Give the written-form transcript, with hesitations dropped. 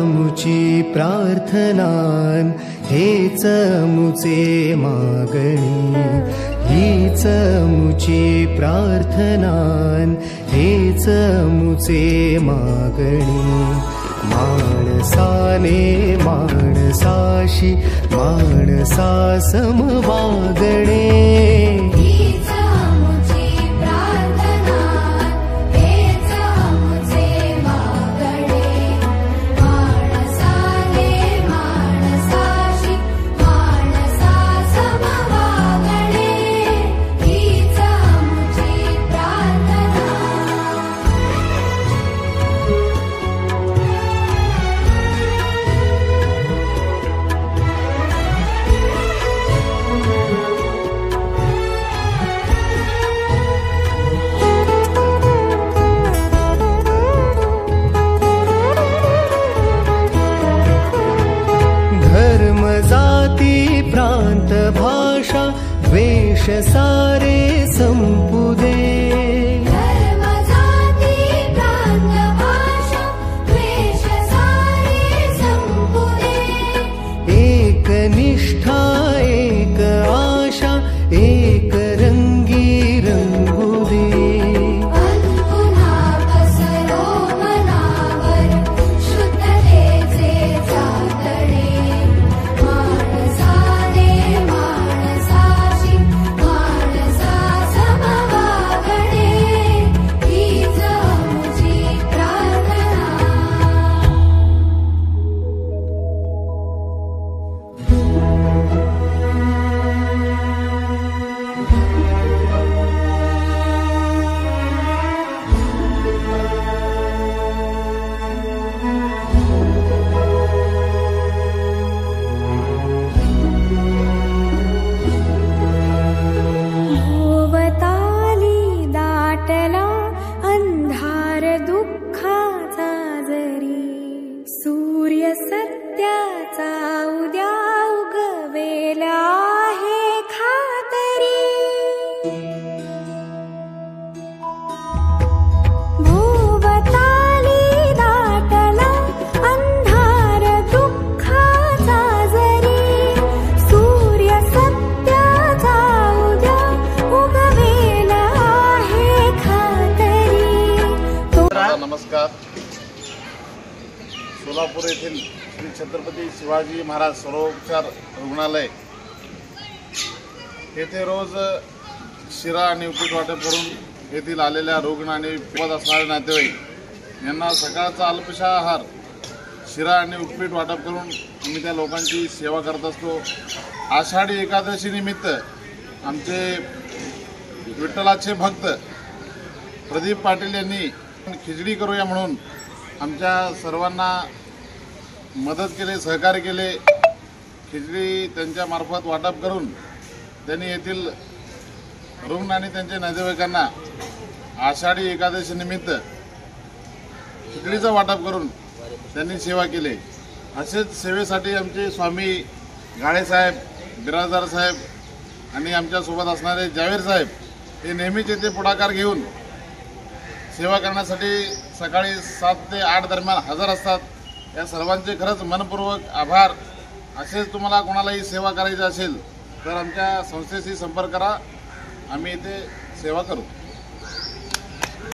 मुची प्रार्थनान हेच मुचे मागणी, हीच मुची प्रार्थनान हेच मुचे मागणी। माणसाने माणसाशी माणसा समवागणे, प्रांत भाषा द्वेष सारे संपू दे, धर्म जाती प्रांत भाषा द्वेष सारे संपू दे। एक निष्ठा एक आशा एक रंगी रंगू दे, सूर्य सत्याचा उद्या उगवेला आहे खातरी। भोवताली दाटला अंधार दुःखाचा जरी, सूर्य सत्याचा उद्या उगवेला आहे खातरी। नमस्कार। सोलापूर येथील श्री छत्रपती शिवाजी महाराज सर्वोपचार रुग्णालय येथे रोज शिरा आणि उपीट वाटप करून येथील आलेल्या रुग्ण आणि पीडित असणारे नातेवाईक यांना सकाळचा अल्पशा आहार शिरा आणि उपीट वाटप करून आम्ही त्या लोकांची सेवा करत असतो। आषाढी एकादशी निमित्त आमचे विठ्ठलाचे भक्त प्रदीप पाटील यांनी खिचडी करूया म्हणून आमच्या सर्वांना मदत केले, सहकार्य केले। खिचडी त्यांच्या मार्फत वाटप करून त्यांनी येथील रुग्ण आणि त्यांच्या नातेवाईकांना आषाढी एकादशी निमित्त खिचडीचं वाटप करून त्यांनी सेवा केली। असेच सेवेसाठी आमचे स्वामी गाळे साहेब, बिराजदार साहेब आणि आमच्यासोबत असणारे जावेर साहेब हे नेहमीच येथे पुढाकार घेऊन सेवा करण्यासाठी सकाळी 7 ते 8 दरम्यान हजर असतात। या सर्वांचे खरंच मनपूर्वक आभार। असेच तुम्हाला कोणालाही सेवा करायची असेल तर आमच्या संस्थेशी संपर्क करा, आम्ही इथे सेवा करू।